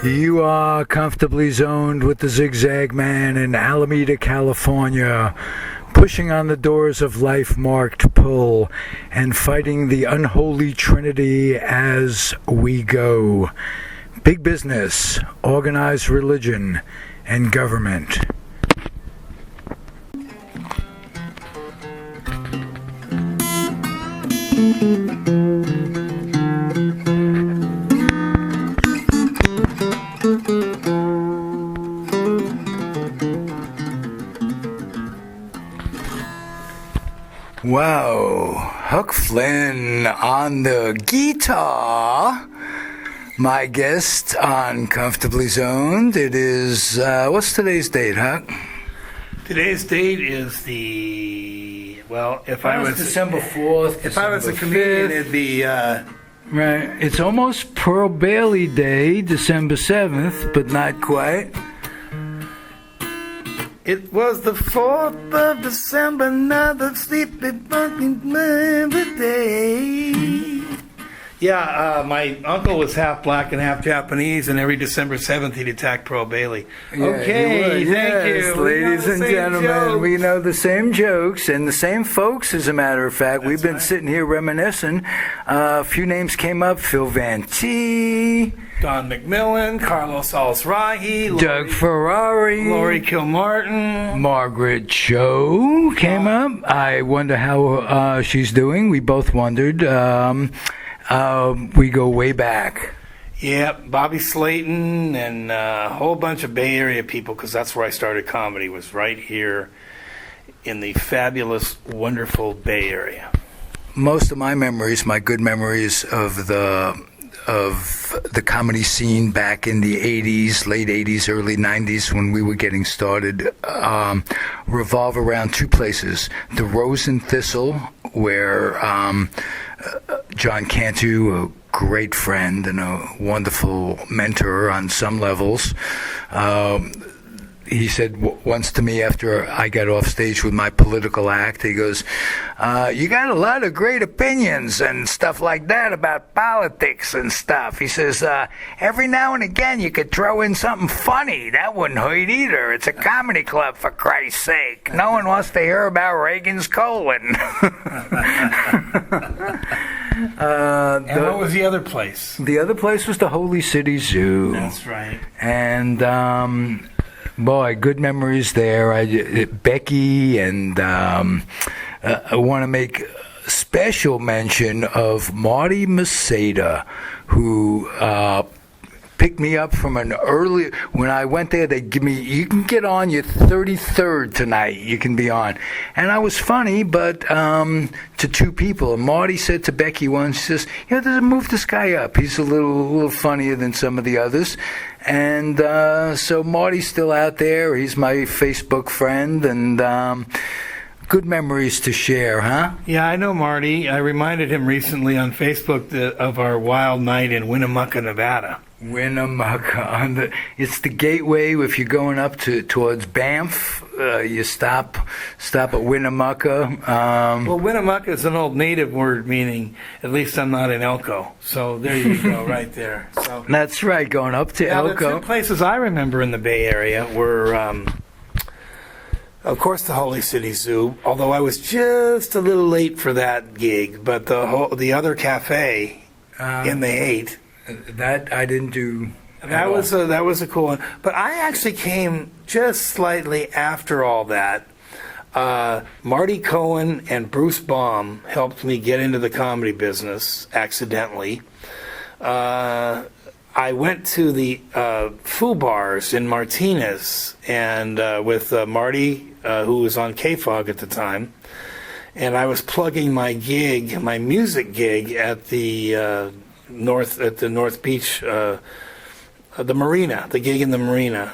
You are comfortably zoned with the Zigzag Man in Alameda, California, pushing on the doors of life marked pull and fighting the unholy trinity as we go. Big business, organized religion, and government. Wow, Huck Flyn on the guitar. My guest on Comfortably Zoned. It is, what's today's date, Huck? Today's date is if I was December 4th. If I was a comedian, it'd be... Right, it's almost Pearl Bailey Day, December 7th, but not quite. It was the 4th of December, another sleepy fucking day. Yeah, my uncle was half black and half Japanese, and every December 7th he'd attack Pearl Bailey. Yeah, okay, thank you. Ladies and gentlemen, jokes. we know the same jokes and the same folks, as a matter of fact. We've been sitting here reminiscing. A few names came up: Phil Van T, Don McMillan, Carlos Alzrahi, Doug Ferrari, Lori Kilmartin, Margaret Cho came up. I wonder how she's doing. We both wondered. We go way back. Yep, Bobby Slayton and a whole bunch of Bay Area people, because that's where I started comedy, was right here in the fabulous, wonderful Bay Area. Most of my memories, my good memories of the comedy scene back in the 80s, late 80s, early 90s, when we were getting started, revolve around two places. The Rose and Thistle, where John Cantu, a great friend and a wonderful mentor on some levels, he said once to me after I got off stage with my political act, he goes, you got a lot of great opinions and stuff like that about politics and stuff. He says, every now and again you could throw in something funny. That wouldn't hurt either. It's a comedy club, for Christ's sake. No one wants to hear about Reagan's colon. And what was the other place? The other place was the Holy City Zoo. That's right. And boy, good memories there. Becky, and I want to make special mention of Marty Masada, who picked me up from an early... When I went there, they give me, you can get on your 33rd tonight, you can be on. And I was funny, but to two people. And Marty said to Becky once, she says, move this guy up. He's a little funnier than some of the others. And so Marty's still out there. He's my Facebook friend, and good memories to share, huh? Yeah, I know Marty. I reminded him recently on Facebook of our wild night in Winnemucca, Nevada. Winnemucca. It's the gateway. If you're going up towards Banff, you stop at Winnemucca. Well, Winnemucca is an old native word meaning, at least I'm not in Elko. So there you go, right there. So that's right, going up to Elko. The two places I remember in the Bay Area were, of course, the Holy City Zoo, although I was just a little late for that gig, but the other cafe in the 8. That I didn't do. That was a cool one. But I actually came just slightly after all that. Marty Cohen and Bruce Baum helped me get into the comedy business accidentally. I went to the Foo Bars in Martinez and with Marty, who was on K-Fog at the time, and I was plugging my music gig at the North Beach, the marina, the gig in the marina,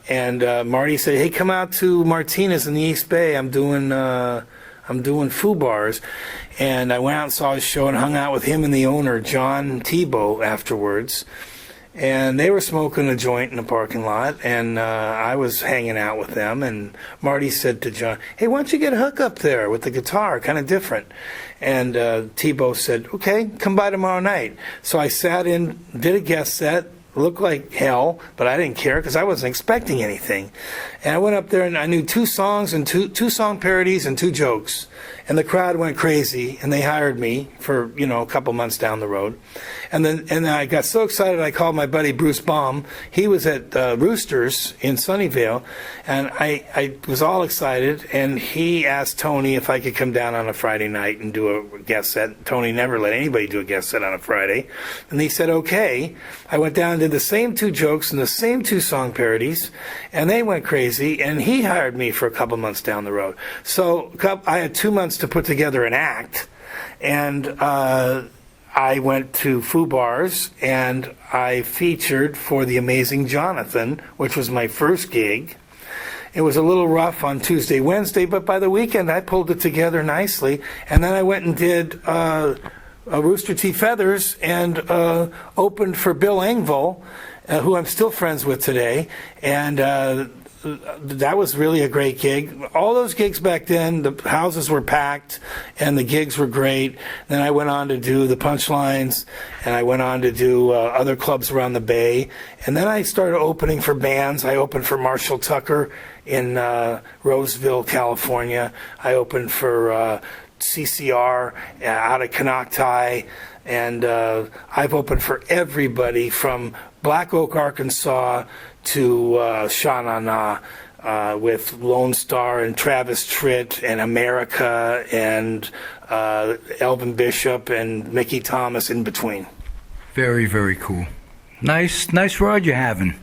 and Marty said, "Hey, come out to Martinez in the East Bay. I'm doing Foo Bars," and I went out and saw his show and hung out with him and the owner John Tebow afterwards, and they were smoking a joint in the parking lot, and I was hanging out with them, and Marty said to John, hey, why don't you get Huck up there with the guitar, kind of different. And Tebow said, okay, come by tomorrow night. So I sat in, did a guest set, looked like hell, but I didn't care because I wasn't expecting anything. And I went up there and I knew 2 songs and two song parodies and 2 jokes. And the crowd went crazy, and they hired me for, a couple months down the road. And then I got so excited, I called my buddy Bruce Baum. He was at Roosters in Sunnyvale, and I was all excited, and he asked Tony if I could come down on a Friday night and do a guest set. Tony never let anybody do a guest set on a Friday. And he said, okay. I went down and did the same 2 jokes and the same 2 song parodies, and they went crazy, and he hired me for a couple months down the road. So I had 2 months to put together an act, and I went to Foo Bars, and I featured for The Amazing Jonathan, which was my first gig. It was a little rough on Tuesday, Wednesday, but by the weekend I pulled it together nicely, and then I went and did Rooster T. Feathers and opened for Bill Engvall, who I'm still friends with today, and that was really a great gig. All those gigs back then, the houses were packed and the gigs were great. Then I went on to do the Punchlines, and I went on to do other clubs around the Bay. And then I started opening for bands. I opened for Marshall Tucker in Roseville, California. I opened for CCR out of Canoctai. And I've opened for everybody from Black Oak, Arkansas to Sha Na Na with Lone Star and Travis Tritt and America and Elvin Bishop and Mickey Thomas in between. Very, very cool. Nice ride you're having.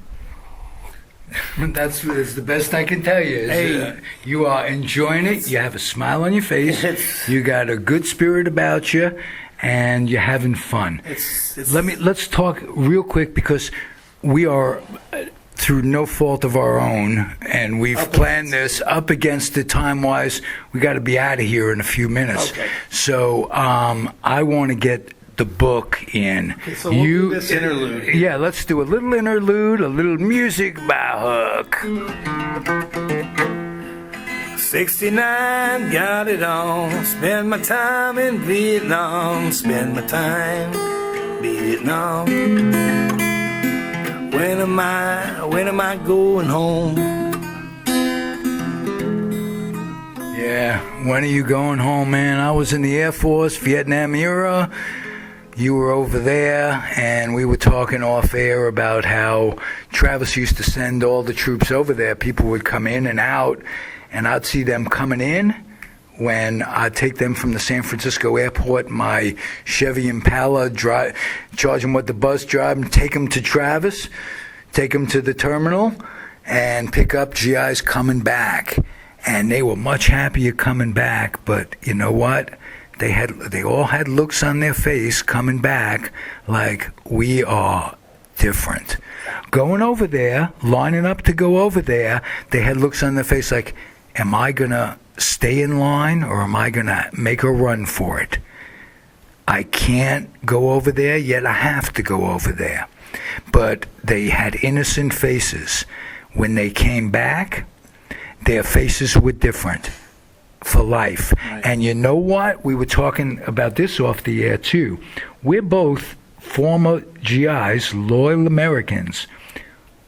That's the best I can tell you. Is, you are enjoying it. You have a smile on your face. You got a good spirit about you, and you're having fun. Let's talk real quick, because we are, through no fault of our own, and we've planned this up against it time-wise. We got to be out of here in a few minutes. Okay. So I want to get the book in. Okay, so we'll do this interlude. Yeah, let's do a little interlude, a little music by Huck. 69, got it on. Spend my time in Vietnam. Spend my time Vietnam. When am I going home? Yeah, when are you going home, man? I was in the Air Force, Vietnam era. You were over there, and we were talking off air about how Travis used to send all the troops over there. People would come in and out, and I'd see them coming in when I'd take them from the San Francisco airport, my Chevy Impala, charge them with the bus drive, and take them to Travis, take them to the terminal, and pick up GIs coming back. And they were much happier coming back, but you know what? They all had looks on their face coming back like, we are different. Going over there, lining up to go over there, they had looks on their face like, am I going to stay in line, or am I going to make a run for it? I can't go over there, yet I have to go over there. But they had innocent faces. When they came back, their faces were different. For life. Right. And you know what? We were talking about this off the air too. We're both former GIs, loyal Americans.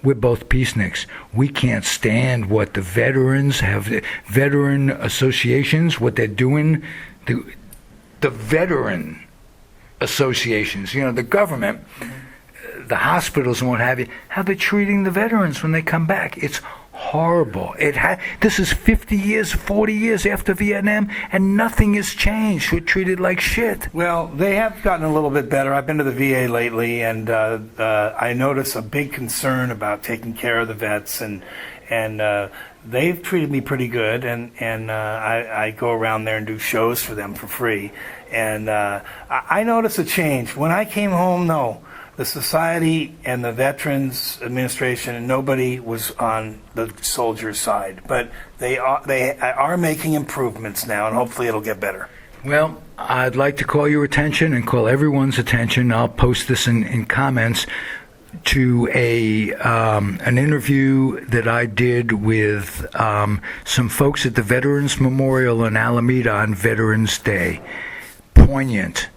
We're both peaceniks. We can't stand what the veterans have, veteran associations, what they're doing. The veteran associations, the government, the hospitals and what have you, how they're treating the veterans when they come back. It's horrible. This is 50 years, 40 years after Vietnam, and nothing has changed. We're treated like shit. Well, they have gotten a little bit better. I've been to the VA lately, and I notice a big concern about taking care of the vets, and they've treated me pretty good, and I go around there and do shows for them for free, and I notice a change. When I came home, no. The society and the Veterans Administration, and nobody was on the soldiers' side. But they are making improvements now, and hopefully it'll get better. Well, I'd like to call your attention and call everyone's attention. I'll post this in comments. to an interview that I did with some folks at the Veterans Memorial in Alameda on Veterans Day. Poignant.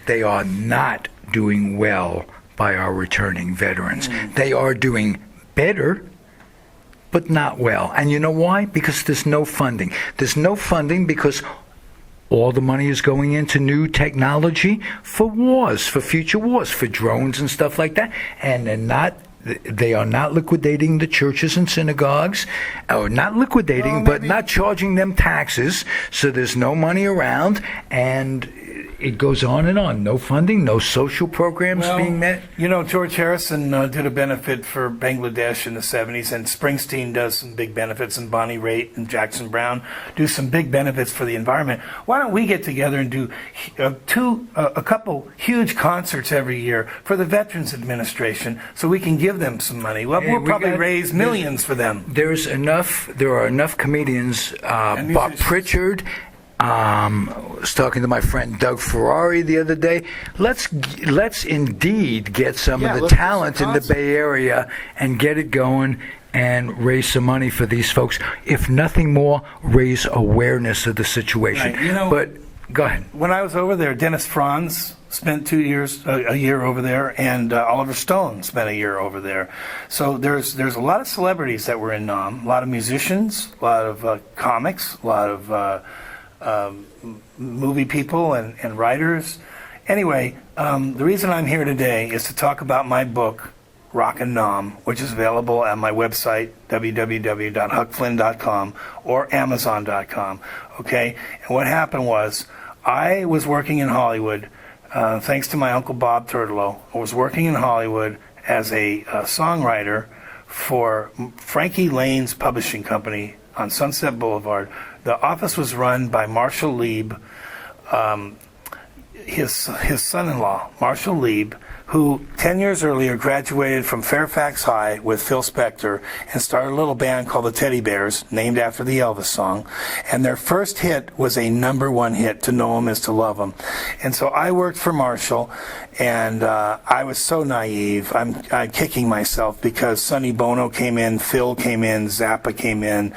They are not doing well by our returning veterans. They are doing better, but not well. And you know why? Because there's no funding. There's no funding because all the money is going into new technology for wars, for future wars, for drones and stuff like that. And they are not liquidating the churches and synagogues, or not liquidating, but not charging them taxes. So there's no money around, and it goes on and on. No funding, no social programs being met. You know, George Harrison did a benefit for Bangladesh in the 70s, and Springsteen does some big benefits, and Bonnie Raitt and Jackson Browne do some big benefits for the environment. Why don't we get together and do a couple huge concerts every year for the Veterans Administration so we can give them some money? Well, we'll probably raise millions for them. There are enough comedians, Bob Pritchard. I was talking to my friend Doug Ferrari the other day. Let's indeed get some of the talent in the Bay Area and get it going and raise some money for these folks. If nothing more, raise awareness of the situation. Right. You know, but go ahead. When I was over there, Dennis Franz spent a year over there, and Oliver Stone spent a year over there. So there's a lot of celebrities that were in Nam, a lot of musicians, a lot of comics, a lot of movie people and writers. Anyway, the reason I'm here today is to talk about my book, Rockin Nam, which is available at my website, www.huckflyn.com or amazon.com. Okay? And what happened was, I was working in Hollywood, thanks to my uncle Bob Turtello. I was working in Hollywood as a songwriter for Frankie Lane's publishing company on Sunset Boulevard. The office was run by Marshall Lieb, his son-in-law, Marshall Lieb, who 10 years earlier graduated from Fairfax High with Phil Spector and started a little band called the Teddy Bears, named after the Elvis song. And their first hit was a #1 hit, To Know 'Em Is to Love 'Em. And so I worked for Marshall, and I was so naive. I'm kicking myself because Sonny Bono came in, Phil came in, Zappa came in,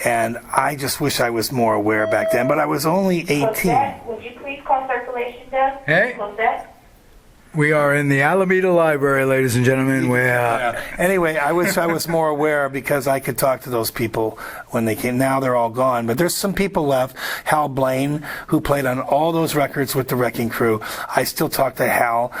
and I just wish I was more aware back then. But I was only 18. Would you please call circulation desk? Hey. We are in the Alameda Library, ladies and gentlemen. Anyway, I wish I was more aware because I could talk to those people when they came. Now they're all gone, but there's some people left. Hal Blaine, who played on all those records with the Wrecking Crew. I still talk to Hal.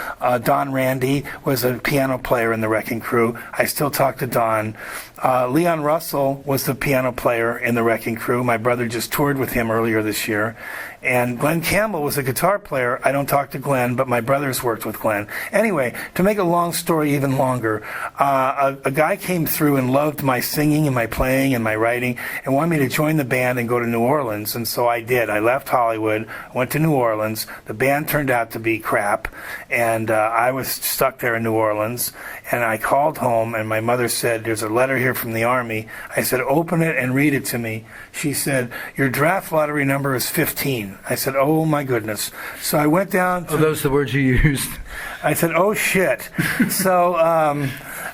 Don Randy was a piano player in the Wrecking Crew. I still talk to Don. Leon Russell was the piano player in the Wrecking Crew. My brother just toured with him earlier this year. And Glenn Campbell was a guitar player. I don't talk to Glenn, but my brothers worked with Glenn. Anyway, to make a long story even longer, a guy came through and loved my singing and my playing and my writing and wanted me to join the band and go to New Orleans. And so I did. I left Hollywood, went to New Orleans. The band turned out to be crap, and I was stuck there in New Orleans. And I called home, and my mother said, "There's a letter here from the Army." I said, "Open it and read it to me." She said, "Your draft lottery number is 15. I said, "Oh, my goodness." So I went down to... Oh, those are the words you used. I said, "Oh, shit." So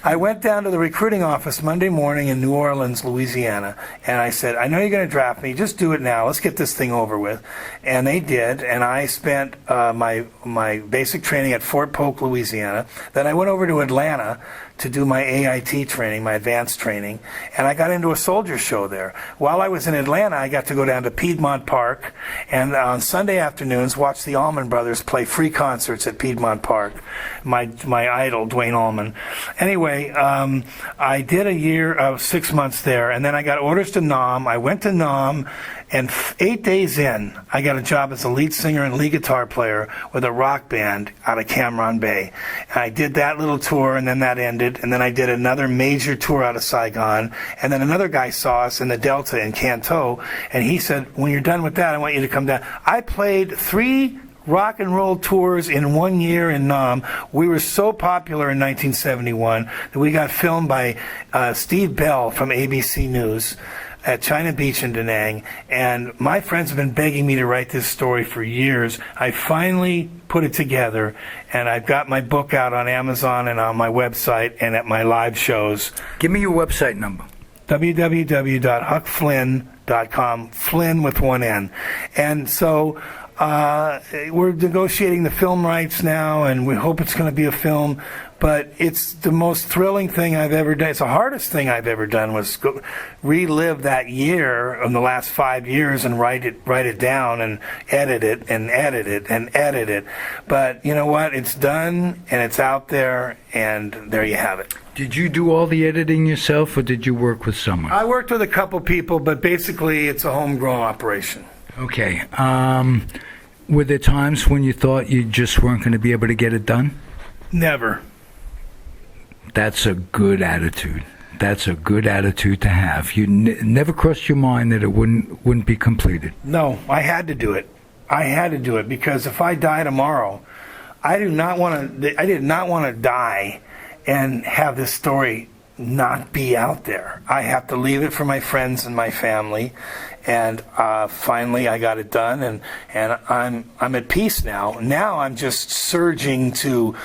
I went down to the recruiting office Monday morning in New Orleans, Louisiana, and I said, "I know you're going to draft me. Just do it now. Let's get this thing over with." And they did, and I spent my basic training at Fort Polk, Louisiana. Then I went over to Atlanta to do my AIT training, my advanced training, and I got into a soldier show there. While I was in Atlanta, I got to go down to Piedmont Park, and on Sunday afternoons, watch the Allman Brothers play free concerts at Piedmont Park. My idol, Dwayne Allman. Anyway, I did a year of 6 months there, and then I got orders to Nam. I went to Nam, and 8 days in, I got a job as a lead singer and lead guitar player with a rock band out of Cameron Bay. And I did that little tour, and then that ended. And then I did another major tour out of Saigon. And then another guy saw us in the Delta in Canto, and he said, "When you're done with that, I want you to come down." I played 3 rock and roll tours in 1 year in Nam. We were so popular in 1971 that we got filmed by Steve Bell from ABC News. at China Beach in Da Nang, and my friends have been begging me to write this story for years. I finally put it together, and I've got my book out on Amazon and on my website and at my live shows. Give me your website number. www.huckflyn.com, Flynn with one N. And so we're negotiating the film rights now, and we hope it's going to be a film. But it's the most thrilling thing I've ever done. It's the hardest thing I've ever done was relive that year in the last 5 years and write it down and edit it and edit it and edit it. But you know what? It's done and it's out there, and there you have it. Did you do all the editing yourself, or did you work with someone? I worked with a couple people, but basically it's a homegrown operation. Okay. Were there times when you thought you just weren't going to be able to get it done? Never. That's a good attitude. That's a good attitude to have. You never crossed your mind that it wouldn't be completed. No, I had to do it. I had to do it because if I die tomorrow, I did not want to die and have this story not be out there. I have to leave it for my friends and my family. And finally, I got it done, and I'm at peace now. Now I'm just surging to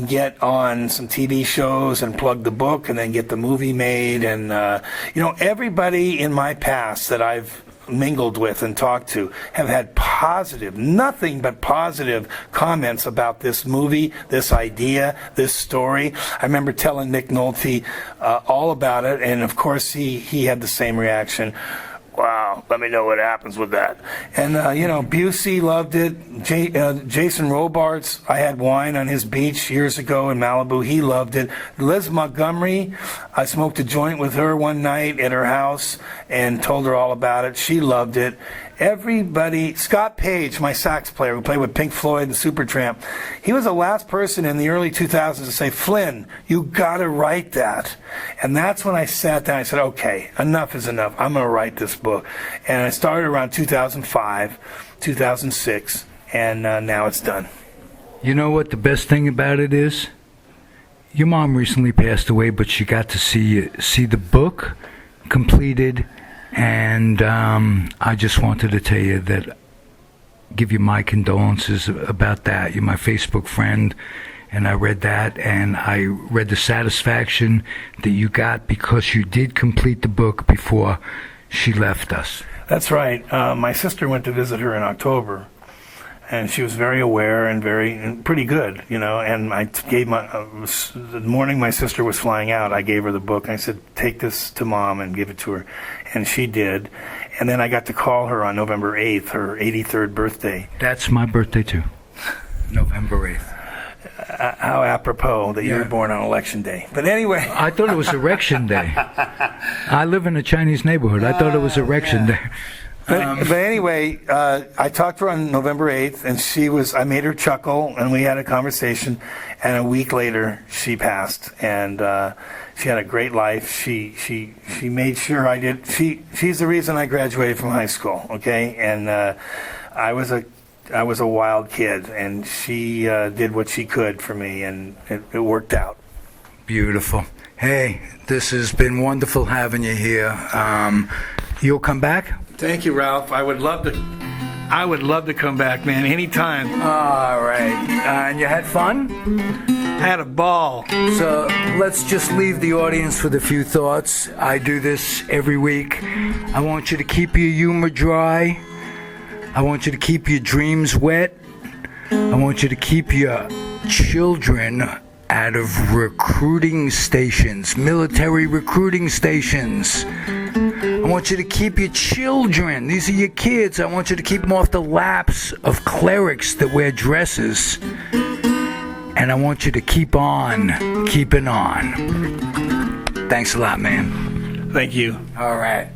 get on some TV shows and plug the book, and then get the movie made. And everybody in my past that I've mingled with and talked to have had nothing but positive comments about this movie, this idea, this story. I remember telling Nick Nolte all about it, and of course he had the same reaction. Wow, let me know what happens with that. And, Busey loved it. Jason Robards, I had wine on his beach years ago in Malibu. He loved it. Liz Montgomery, I smoked a joint with her one night at her house and told her all about it. She loved it. Everybody, Scott Page, my sax player who played with Pink Floyd and Supertramp, he was the last person in the early 2000s to say, Flynn, you got to write that. And that's when I sat down and I said, okay, enough is enough. I'm going to write this book. And I started around 2005, 2006, and now it's done. You know what the best thing about it is? Your mom recently passed away, but she got to see the book completed. And I just wanted to tell you give you my condolences about that. You're my Facebook friend, and I read that, and I read the satisfaction that you got because you did complete the book before she left us. That's right. My sister went to visit her in October, and she was very aware and pretty good, and I gave the morning my sister was flying out, I gave her the book. I said, take this to Mom and give it to her. And she did. And then I got to call her on November 8th, her 83rd birthday. That's my birthday, too. November 8th. How apropos that you were born on Election Day. But anyway. I thought it was Erection Day. I live in a Chinese neighborhood. I thought it was Erection Day. But anyway, I talked to her on November 8th, and I made her chuckle, and we had a conversation, and a week later, she passed, and she had a great life. She made sure I did. She's the reason I graduated from high school, okay? And I was a wild kid, and she did what she could for me, and it worked out. Beautiful. Hey, this has been wonderful having you here. You'll come back? Thank you, Ralph. I would love to come back, man, anytime. All right. And you had fun? I had a ball. So let's just leave the audience with a few thoughts. I do this every week. I want you to keep your humor dry. I want you to keep your dreams wet. I want you to keep your children out of recruiting stations, military recruiting stations. I want you to keep your children, these are your kids, I want you to keep them off the laps of clerics that wear dresses. And I want you to keep on keeping on. Thanks a lot, man. Thank you. All right.